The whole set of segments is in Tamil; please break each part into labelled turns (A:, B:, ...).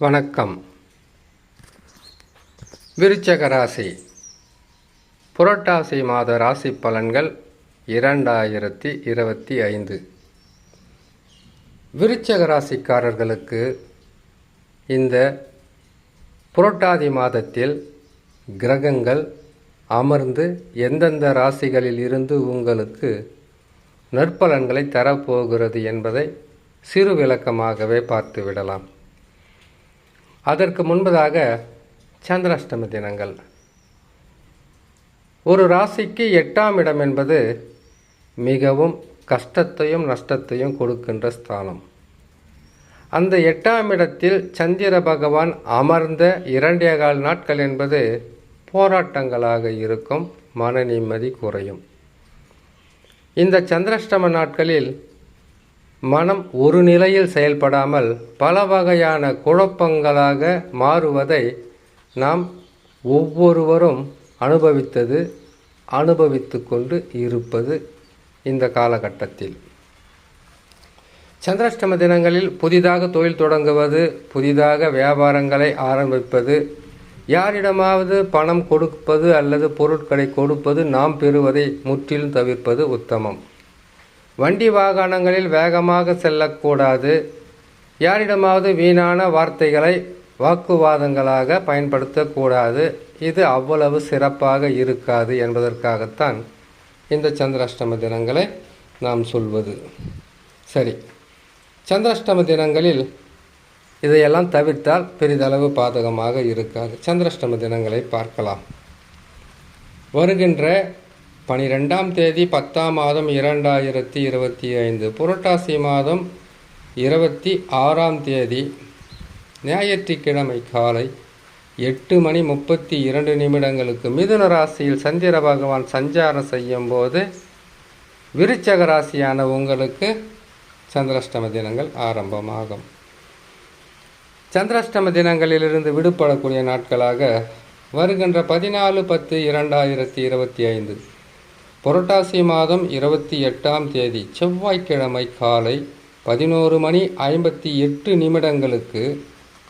A: வணக்கம். விருச்சக ராசி புரட்டாசி மாத ராசி பலன்கள் 2025. விருச்சக ராசிக்காரர்களுக்கு இந்த புரட்டாதி மாதத்தில் கிரகங்கள் அமர்ந்து எந்தெந்த ராசிகளில் இருந்து உங்களுக்கு நற்பலன்களை தரப்போகிறது என்பதை சிறு விளக்கமாகவே பார்த்துவிடலாம். அதற்கு முன்பதாக சந்திராஷ்டம தினங்கள். ஒரு ராசிக்கு 8ஆம் இடம் என்பது மிகவும் கஷ்டத்தையும் நஷ்டத்தையும் கொடுக்கின்ற ஸ்தானம். அந்த 8ஆம் இடத்தில் சந்திர பகவான் அமர்ந்த 2.25 நாட்கள் என்பது போராட்டங்களாக இருக்கும், மன நிம்மதி குறையும். இந்த சந்திராஷ்டம நாட்களில் மனம் ஒரு நிலையில் செயல்படாமல் பல வகையான குழப்பங்களாக மாறுவதை நாம் ஒவ்வொருவரும் அனுபவித்து கொண்டு இருப்பது இந்த காலகட்டத்தில். சந்திராஷ்டம தினங்களில் புதிதாக தொழில் தொடங்குவது, புதிதாக வியாபாரங்களை ஆரம்பிப்பது, யாரிடமாவது பணம் கொடுப்பது அல்லது பொருட்களை கொடுப்பது, நாம் பெறுவதை முற்றிலும் தவிர்ப்பது உத்தமம். வண்டி வாகனங்களில் வேகமாக செல்லக்கூடாது. யாரிடமாவது வீணான வார்த்தைகளை வாக்குவாதங்களாக பயன்படுத்தக்கூடாது. இது அவ்வளவு சிறப்பாக இருக்காது என்பதற்காகத்தான் இந்த சந்திராஷ்டம தினங்களை நாம் சொல்வது. சரி, சந்திராஷ்டம தினங்களில் இதையெல்லாம் தவிர்த்தால் பெரிதளவு பாதகமாக இருக்காது. சந்திராஷ்டம தினங்களை பார்க்கலாம். வருகின்ற 12ஆம் தேதி 10ஆம் மாதம் 2025, புரட்டாசி மாதம் 26ஆம் தேதி ஞாயிற்றுக்கிழமை காலை 8:32 மிதுன ராசியில் சந்திர பகவான் சஞ்சாரம் செய்யும் போது விருச்சக ராசியான உங்களுக்கு சந்திராஷ்டம தினங்கள் ஆரம்பமாகும். சந்திராஷ்டம தினங்களிலிருந்து விடுபடக்கூடிய நாட்களாக வருகின்ற 14/10/2025 புரட்டாசி மாதம் 28ஆம் தேதி செவ்வாய்க்கிழமை காலை 11:58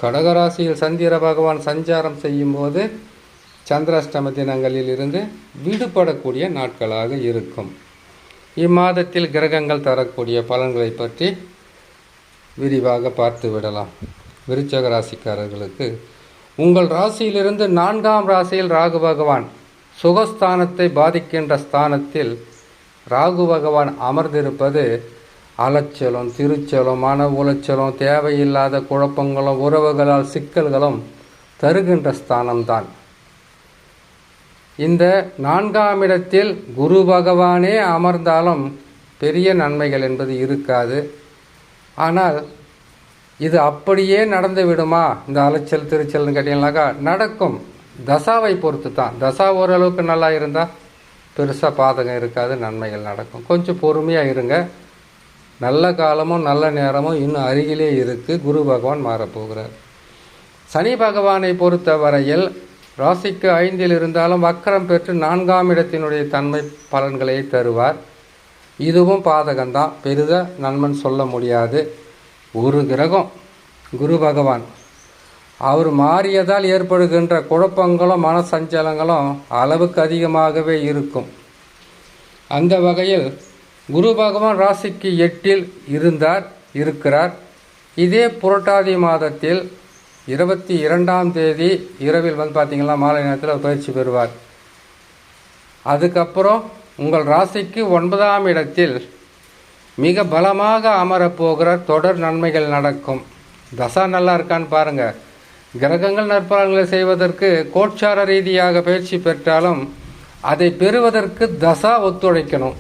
A: கடகராசியில் சந்திர பகவான் சஞ்சாரம் செய்யும் போது சந்திராஷ்டம தினங்களில் இருந்து விடுபடக்கூடிய நாட்களாக இருக்கும். இம்மாதத்தில் கிரகங்கள் தரக்கூடிய பலன்களை பற்றி விரிவாக பார்த்து விடலாம். விருச்சக ராசிக்காரர்களுக்கு உங்கள் ராசியிலிருந்து 4ஆம் ராசியில் ராகு பகவான் சுகஸ்தானத்தை பாதிக்கின்ற ஸ்தானத்தில் ராகு பகவான் அமர்ந்திருப்பது அலைச்சலும், திருச்சலும், மன உளைச்சலும், தேவையில்லாத குழப்பங்களும், உறவுகளால் சிக்கல்களும் தருகின்ற ஸ்தானம்தான். இந்த 4ஆம் இடத்தில் குரு பகவானே அமர்ந்தாலும் பெரிய நன்மைகள் என்பது இருக்காது. ஆனால் இது அப்படியே நடந்து விடுமா? இந்த அலைச்சல் திருச்சல்னு கேட்டீங்கன்னாக்கா நடக்கும். தசாவை பொறுத்து தான். தசா ஓரளவுக்கு நல்லா இருந்தால் பெருசாக பாதகம் இருக்காது, நன்மைகள் நடக்கும். கொஞ்சம் பொறுமையாக இருங்க. நல்ல காலமும் நல்ல நேரமும் இன்னும் அருகிலே இருக்குது. குரு பகவான் மாறப்போகிறார். சனி பகவானை பொறுத்த வரையில் ராசிக்கு 5இல் இருந்தாலும் வக்கரம் பெற்று 4ஆம் இடத்தினுடைய தன்மை பலன்களை தருவார். இதுவும் பாதகம்தான், பெரிதாக நன்மன் சொல்ல முடியாது. ஒரு கிரகம் குரு பகவான் அவர் மாறியதால் ஏற்படுகின்ற குழப்பங்களும் மன சஞ்சலங்களும் அளவுக்கு அதிகமாகவே இருக்கும். அந்த வகையில் குரு பகவான் ராசிக்கு 8இல் இருக்கிறார். இதே புரட்டாதி மாதத்தில் 22ஆம் தேதி இரவில் பார்த்திங்கன்னா மாலை நேரத்தில் பயிற்சி பெறுவார். அதுக்கப்புறம் உங்கள் ராசிக்கு 9ஆம் இடத்தில் மிக பலமாக அமரப்போகிறார். தொடர் நன்மைகள் நடக்கும். தசா நல்லா இருக்கான்னு பாருங்கள். கிரகங்கள் நற்பலன்களை செய்வதற்கு கோட்சார ரீதியாக பயிற்சி பெற்றாலும் அதை பெறுவதற்கு தசா ஒத்துழைக்கணும்.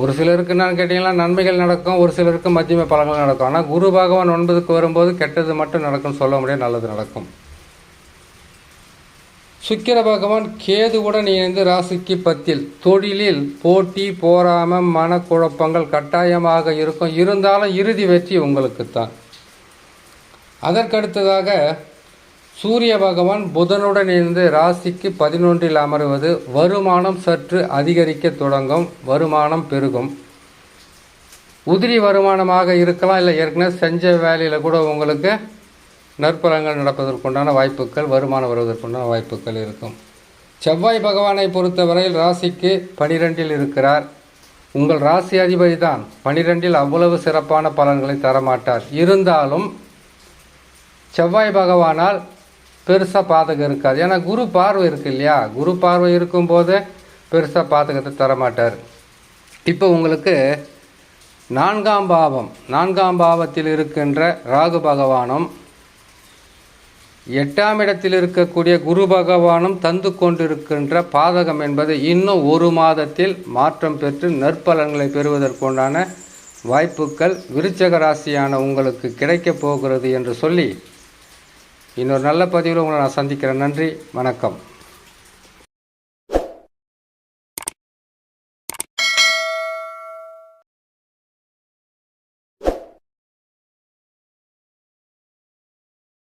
A: ஒரு சிலருக்கு நான் கேட்டிங்கன்னா நன்மைகள் நடக்கும், ஒரு சிலருக்கு மத்தியம பலன்கள் நடக்கும். ஆனால் குரு பகவான் 9க்கு வரும்போது கெட்டது மட்டும் நடக்கும் சொல்ல முடியாது, நல்லது நடக்கும். சுக்கிர பகவான் கேதுவுடன் இணைந்து ராசிக்கு 10இல் தொழிலில் போட்டி, போராமம், மனக்குழப்பங்கள் கட்டாயமாக இருக்கும். இருந்தாலும் இறுதி வெற்றி உங்களுக்குத்தான். அதற்கடுத்ததாக சூரிய பகவான் புதனுடன் இணைந்து ராசிக்கு 11இல் அமர்வது வருமானம் சற்று அதிகரிக்க தொடங்கும். வருமானம் பெருகும். உதிரி வருமானமாக இருக்கலாம், இல்லை ஏற்கனவே செஞ்ச வேலையில் கூட உங்களுக்கு நற்பலன்கள் நடப்பதற்குண்டான வாய்ப்புகள், வருமானம் வருவதற்குண்டான வாய்ப்புகள் இருக்கும். செவ்வாய் பகவானை பொறுத்தவரையில் ராசிக்கு 12இல் இருக்கிறார். உங்கள் ராசி அதிபதி தான் 12இல் அவ்வளவு சிறப்பான பலன்களை தரமாட்டார். இருந்தாலும் செவ்வாய் பகவானால் பெருசாக பாதகம் இருக்காது. ஏன்னா குரு பார்வை இருக்குது இல்லையா, குரு பார்வை இருக்கும்போது பெருசாக பாதகத்தை தரமாட்டார். இப்போ உங்களுக்கு 4ஆம் பாவத்தில் இருக்கின்ற ராகு பகவானும் 8ஆம் இடத்தில் இருக்கக்கூடிய குரு பகவானும் தந்து கொண்டிருக்கின்ற பாதகம் என்பது இன்னும் 1 மாதத்தில் மாற்றம் பெற்று நற்பலன்களை பெறுவதற்குண்டான வாய்ப்புகள் விருச்சிக ராசியான உங்களுக்கு கிடைக்கப் போகிறது என்று சொல்லி இன்னொரு நல்ல பதிவில் உங்களை நான் சந்திக்கிறேன். நன்றி, வணக்கம்.